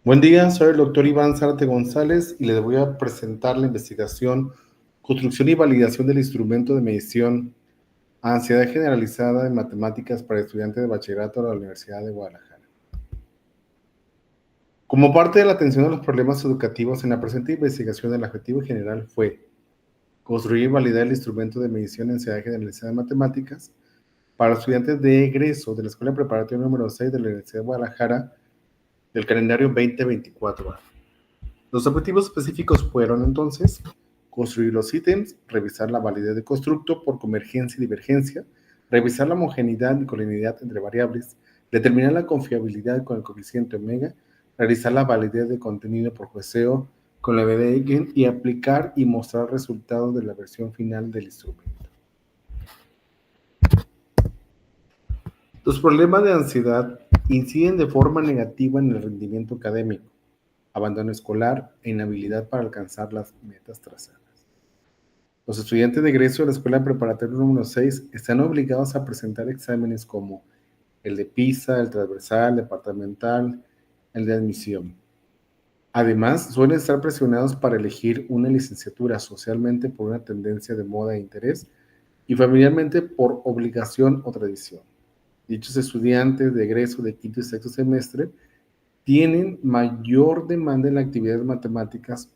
Buen día, soy el doctor Iván Zárate González y les voy a presentar la investigación, construcción y validación del instrumento de medición ansiedad generalizada en matemáticas para estudiantes de bachillerato de la Universidad de Guadalajara. Como parte de la atención a los problemas educativos en la presente investigación, el objetivo general fue construir y validar el instrumento de medición ansiedad generalizada en matemáticas para estudiantes de egreso de la Escuela Preparatoria número 6 de la Universidad de Guadalajara del calendario 2024. Los objetivos específicos fueron entonces construir los ítems, revisar la validez de constructo por convergencia y divergencia, revisar la homogeneidad y colineidad entre variables, determinar la confiabilidad con el coeficiente omega, realizar la validez de contenido por jueceo con la B de Eigen y aplicar y mostrar resultados de la versión final del instrumento. Los problemas de ansiedad inciden de forma negativa en el rendimiento académico, abandono escolar e inhabilidad para alcanzar las metas trazadas. Los estudiantes de egreso de la Escuela Preparatoria número 6 están obligados a presentar exámenes como el de PISA, el transversal, el departamental, el de admisión. Además, suelen estar presionados para elegir una licenciatura socialmente por una tendencia de moda e interés y familiarmente por obligación o tradición. Dichos estudiantes de egreso de quinto y sexto semestre tienen mayor demanda en las actividades matemáticas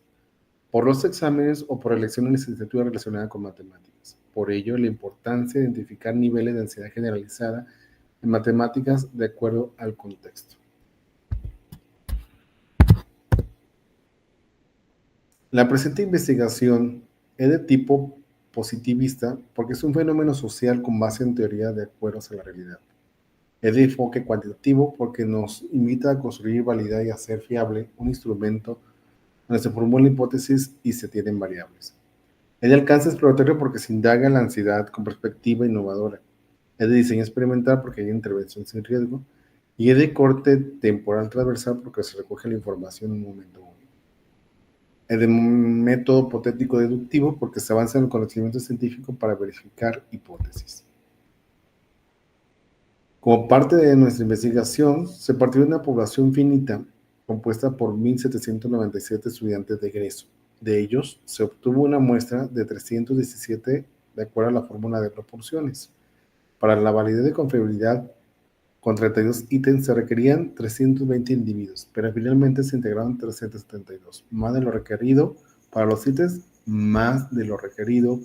por los exámenes o por elección de licenciatura relacionada con matemáticas. Por ello, la importancia de identificar niveles de ansiedad generalizada en matemáticas de acuerdo al contexto. La presente investigación es de tipo positivista porque es un fenómeno social con base en teoría de acuerdos a la realidad. Es de enfoque cuantitativo porque nos invita a construir, validar y hacer fiable un instrumento donde se formula hipótesis y se tienen variables. Es de alcance exploratorio porque se indaga la ansiedad con perspectiva innovadora. Es de diseño experimental porque hay intervención sin riesgo. Y es de corte temporal transversal porque se recoge la información en un momento único. Es de método hipotético deductivo porque se avanza en el conocimiento científico para verificar hipótesis. Como parte de nuestra investigación, se partió de una población finita compuesta por 1.797 estudiantes de egreso. De ellos, se obtuvo una muestra de 317 de acuerdo a la fórmula de proporciones. Para la validez de confiabilidad, con 32 ítems se requerían 320 individuos, pero finalmente se integraron 372, más de lo requerido para los ítems, más de lo requerido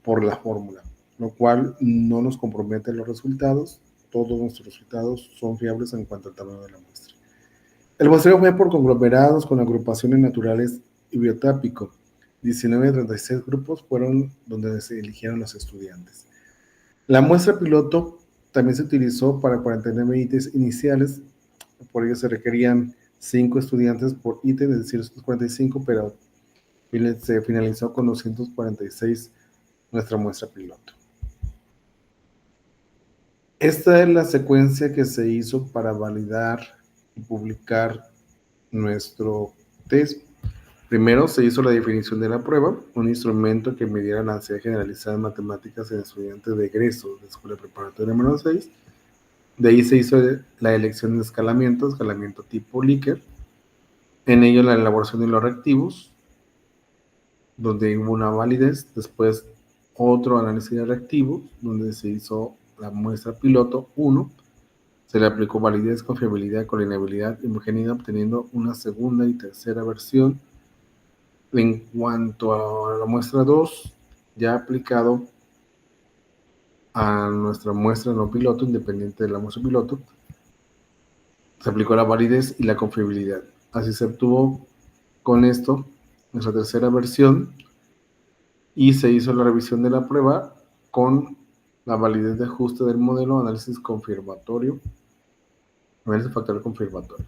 por la fórmula, lo cual no nos compromete los resultados. Todos nuestros resultados son fiables en cuanto al tamaño de la muestra. El muestreo fue por conglomerados con agrupaciones naturales y biotápico. 19 de 36 grupos fueron donde se eligieron los estudiantes. La muestra piloto también se utilizó para 49 ítems iniciales, por ello se requerían 5 estudiantes por ítem, es decir, 45, pero se finalizó con 246 nuestra muestra piloto. Esta es la secuencia que se hizo para validar y publicar nuestro test. Primero se hizo la definición de la prueba, un instrumento que midiera la ansiedad generalizada en matemáticas en estudiantes de egreso de la Escuela Preparatoria número 6. De ahí se hizo la elección de escalamiento tipo Likert. En ello la elaboración de los reactivos, donde hubo una validez. Después otro análisis de reactivos, donde se hizo la muestra piloto 1. Se le aplicó validez, confiabilidad, colineabilidad y homogeneidad, obteniendo una segunda y tercera versión. En cuanto a la muestra 2, ya aplicado a nuestra muestra no piloto, independiente de la muestra piloto, se aplicó la validez y la confiabilidad. Así se obtuvo con esto nuestra tercera versión y se hizo la revisión de la prueba con la validez de ajuste del modelo, análisis confirmatorio, análisis factorial confirmatorio.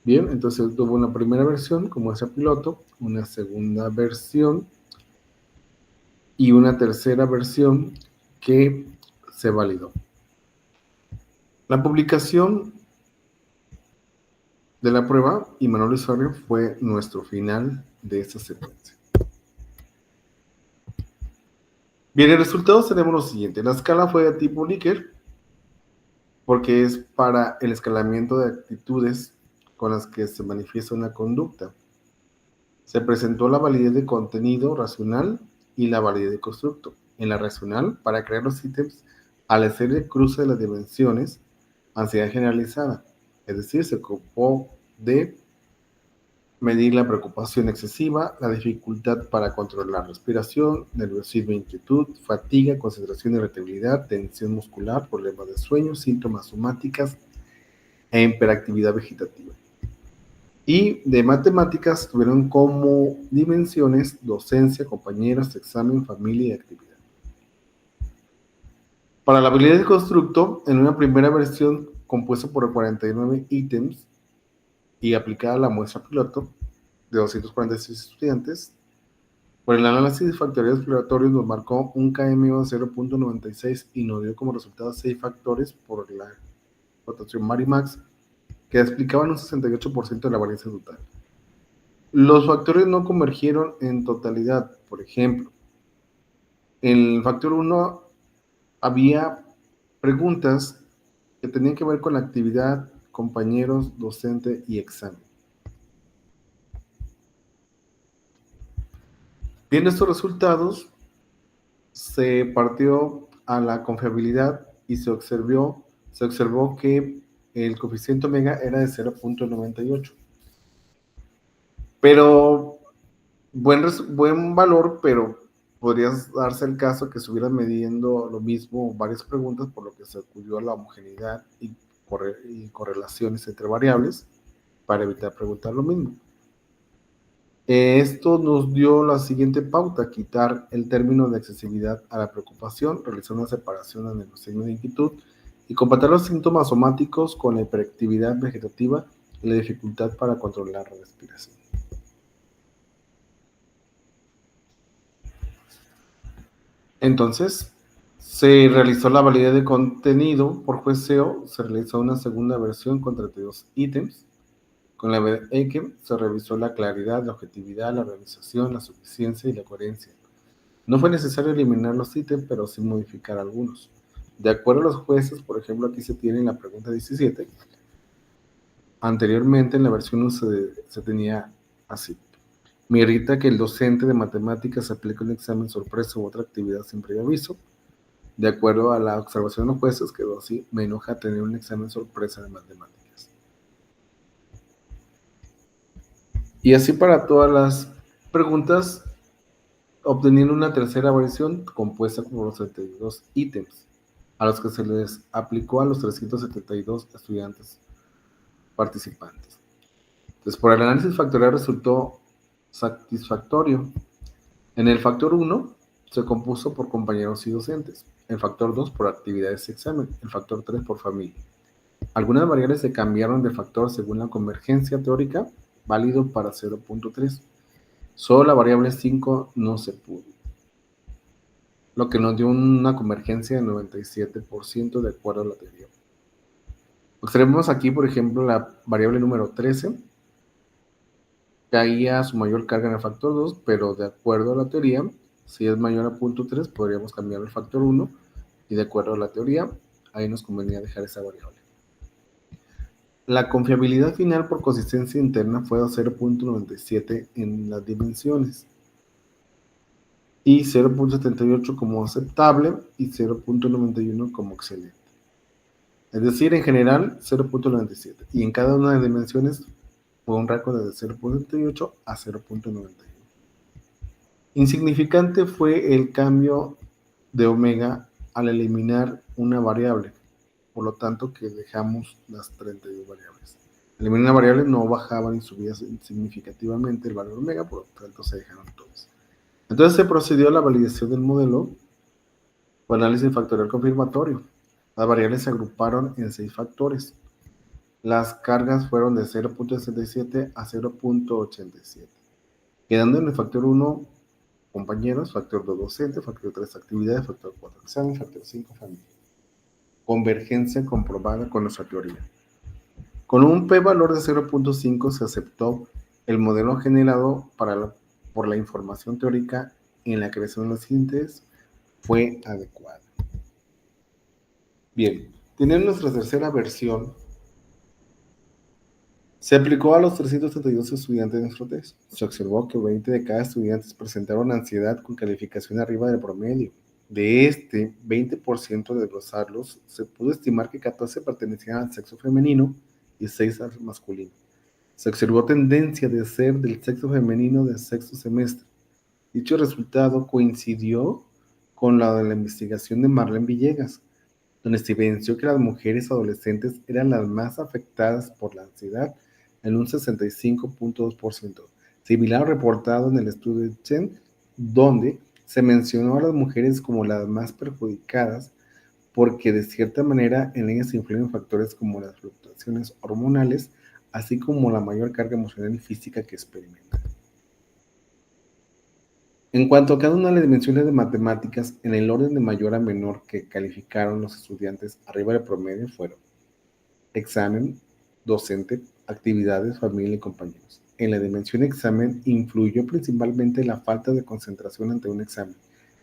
Bien, entonces tuvo una primera versión como muestra piloto, una segunda versión y una tercera versión que se validó. La publicación de la prueba y Manuel Osorio fue nuestro final de esta secuencia. Bien, el resultado tenemos lo siguiente. La escala fue de tipo Likert porque es para el escalamiento de actitudes con las que se manifiesta una conducta. Se presentó la validez de contenido racional y la validez de constructo. En la racional, para crear los ítems, al hacer el cruce de las dimensiones, ansiedad generalizada, es decir, se ocupó de medir la preocupación excesiva, la dificultad para controlar la respiración, nerviosismo, inquietud, fatiga, concentración, irritabilidad, tensión muscular, problemas de sueño, síntomas somáticas e hiperactividad vegetativa. Y de matemáticas tuvieron como dimensiones docencia, compañeros, examen, familia y actividad. Para la habilidad de constructo, en una primera versión compuesta por 49 ítems y aplicada a la muestra piloto de 246 estudiantes, por el análisis de factorial exploratorio nos marcó un KMO de 0.96 y nos dio como resultado 6 factores por la rotación Marimax que explicaban un 68% de la varianza total. Los factores no convergieron en totalidad. Por ejemplo, en el factor 1 había preguntas que tenían que ver con la actividad, compañeros, docente y examen. Viendo estos resultados, se partió a la confiabilidad y se observó que el coeficiente omega era de 0.98. Pero buen valor, pero podría darse el caso que estuvieran midiendo lo mismo varias preguntas, por lo que se acudió a la homogeneidad y correlaciones entre variables para evitar preguntar lo mismo. Esto nos dio la siguiente pauta: quitar el término de accesibilidad a la preocupación, realizar una separación en el signo de inquietud y comparar los síntomas somáticos con la hiperactividad vegetativa y la dificultad para controlar la respiración. Entonces, se realizó la validez de contenido por jueceo, se realizó una segunda versión con 32 ítems. Con la EQM se revisó la claridad, la objetividad, la organización, la suficiencia y la coherencia. No fue necesario eliminar los ítems, pero sí modificar algunos. De acuerdo a los jueces, por ejemplo, aquí se tiene en la pregunta 17. Anteriormente, en la versión 1 se tenía así. Me irrita que el docente de matemáticas aplique un examen sorpresa u otra actividad sin previo aviso. De acuerdo a la observación de los jueces, quedó así. Me enoja tener un examen sorpresa de matemáticas. Y así para todas las preguntas, obteniendo una tercera versión compuesta por los 72 ítems, a los que se les aplicó a los 372 estudiantes participantes. Entonces, por el análisis factorial resultó satisfactorio. En el factor 1 se compuso por compañeros y docentes, el factor 2 por actividades y examen, el factor 3 por familia. Algunas variables se cambiaron de factor según la convergencia teórica, válido para 0.3. Solo la variable 5 no se pudo, lo que nos dio una convergencia de 97% de acuerdo a la teoría. Observemos aquí, por ejemplo, la variable número 13 caía su mayor carga en el factor 2, pero de acuerdo a la teoría, si es mayor a 0.3, podríamos cambiar el factor 1, y de acuerdo a la teoría, ahí nos convenía dejar esa variable. La confiabilidad final por consistencia interna fue de 0.97 en las dimensiones y 0.78 como aceptable y 0.91 como excelente. Es decir, en general 0.97 y en cada una de las dimensiones fue un rango de 0.78 a 0.91. Insignificante fue el cambio de omega al eliminar una variable, por lo tanto que dejamos las 32 variables. Eliminar una variable no bajaba ni subía significativamente el valor omega, por lo tanto se dejaron todos. Entonces se procedió a la validación del modelo o análisis factorial confirmatorio. Las variables se agruparon en 6 factores. Las cargas fueron de 0.67 a 0.87, quedando en el factor 1 compañeros, factor 2 docente, factor 3 actividades, factor 4 examen, factor 5 familia. Convergencia comprobada con nuestra teoría. Con un p-valor de 0.5 se aceptó el modelo generado por la información teórica en la creación de los síntesis fue adecuada. Bien, teniendo nuestra tercera versión, Se aplicó a los 332 estudiantes de nuestro test. Se observó que 20 de cada estudiante presentaron ansiedad con calificación arriba del promedio. De este 20% de desglosarlos, se pudo estimar que 14 pertenecían al sexo femenino y 6 al masculino. Se observó tendencia de ser del sexo femenino del sexto semestre. Dicho resultado coincidió con la de la investigación de Marlene Villegas, donde se evidenció que las mujeres adolescentes eran las más afectadas por la ansiedad en un 65.2%, similar al reportado en el estudio de Chen, donde se mencionó a las mujeres como las más perjudicadas porque de cierta manera en ellas influyen factores como las fluctuaciones hormonales, así como la mayor carga emocional y física que experimentan. En cuanto a cada una de las dimensiones de matemáticas, en el orden de mayor a menor que calificaron los estudiantes arriba del promedio fueron examen, docente, actividades, familia y compañeros. En la dimensión examen influyó principalmente la falta de concentración ante un examen,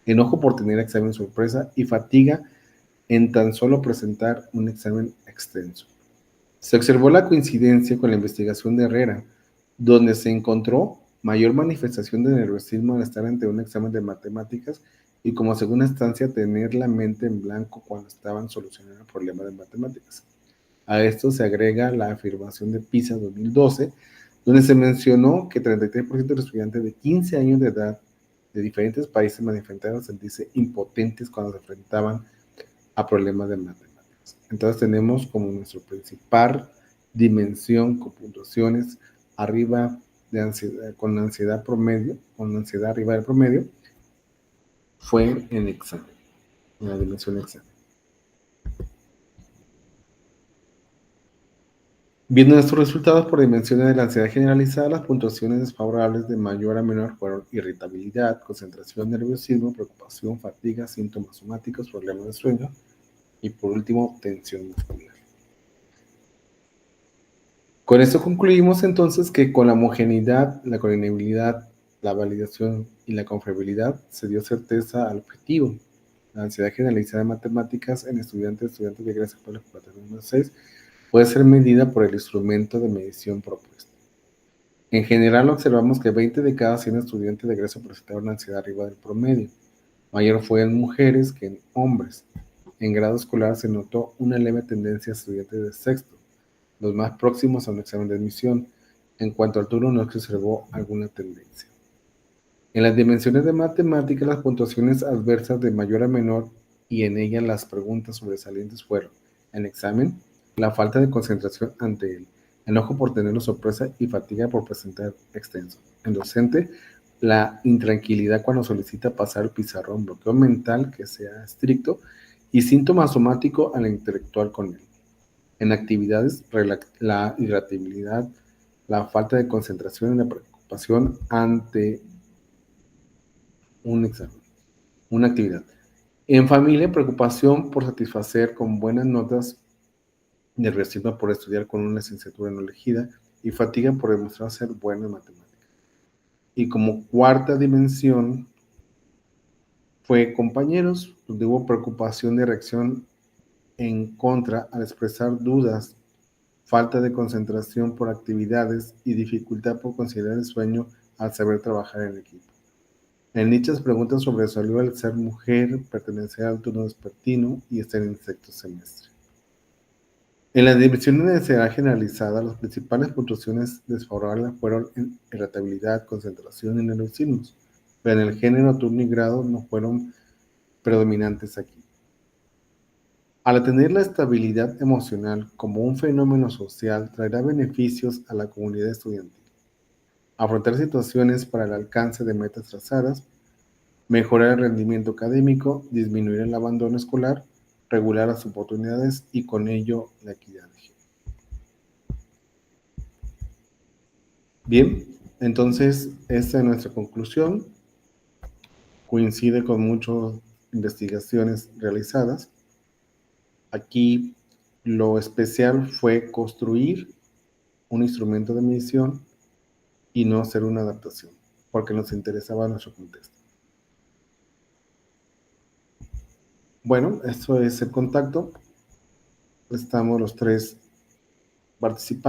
enojo por tener examen sorpresa y fatiga en tan solo presentar un examen extenso. Se observó la coincidencia con la investigación de Herrera, donde se encontró mayor manifestación de nerviosismo al estar ante un examen de matemáticas y como segunda instancia tener la mente en blanco cuando estaban solucionando el problema de matemáticas. A esto se agrega la afirmación de PISA 2012, donde se mencionó que 33% de los estudiantes de 15 años de edad de diferentes países manifestaron sentirse impotentes cuando se enfrentaban a problemas de matemáticas. Entonces tenemos como nuestro principal dimensión con puntuaciones arriba de ansiedad, con ansiedad promedio, con ansiedad arriba del promedio, fue en examen, en la dimensión examen. Viendo estos resultados por dimensiones de la ansiedad generalizada, las puntuaciones desfavorables de mayor a menor fueron irritabilidad, concentración, nerviosismo, preocupación, fatiga, síntomas somáticos, problemas de sueño y por último, tensión muscular. Con esto concluimos entonces que con la homogeneidad, la coordinabilidad, la validación y la confiabilidad se dio certeza al objetivo. La ansiedad generalizada de matemáticas en estudiantes de egreso por la Facultad número 6 puede ser medida por el instrumento de medición propuesto. En general observamos que 20 de cada 100 estudiantes de egreso presentaron ansiedad arriba del promedio. Mayor fue en mujeres que en hombres. En grado escolar se notó una leve tendencia a estudiantes de sexto, los más próximos a un examen de admisión. En cuanto al turno, no se observó alguna tendencia. En las dimensiones de matemáticas, las puntuaciones adversas de mayor a menor y en ellas las preguntas sobresalientes fueron, en examen, la falta de concentración ante él, enojo por tenerlo sorpresa y fatiga por presentar extenso. En docente, la intranquilidad cuando solicita pasar el pizarrón, bloqueo mental que sea estricto y síntoma somático al intelectual con él. En actividades, la irritabilidad, la falta de concentración y la preocupación ante un examen, una actividad. En familia, preocupación por satisfacer con buenas notas, nerviosismo por estudiar con una licenciatura no elegida y fatiga por demostrar ser bueno en matemáticas. Y como cuarta dimensión fue compañeros, donde hubo preocupación de reacción en contra al expresar dudas, falta de concentración por actividades y dificultad por considerar el sueño al saber trabajar en equipo. En dichas preguntas sobresalió el ser mujer, pertenecer al turno vespertino y estar en el sexto semestre. En las divisiones de ansiedad generalizada, las principales puntuaciones desfavorables fueron en irritabilidad, concentración y nerviosismo, pero en el género, turno y grado no fueron predominantes aquí. Al tener la estabilidad emocional como un fenómeno social, traerá beneficios a la comunidad estudiantil. Afrontar situaciones para el alcance de metas trazadas, mejorar el rendimiento académico, disminuir el abandono escolar, regular las oportunidades y con ello la equidad de género. Bien, entonces esta es nuestra conclusión. Coincide con muchas investigaciones realizadas. Aquí lo especial fue construir un instrumento de medición y no hacer una adaptación, porque nos interesaba nuestro contexto. Bueno, esto es el contacto. Estamos los tres participantes.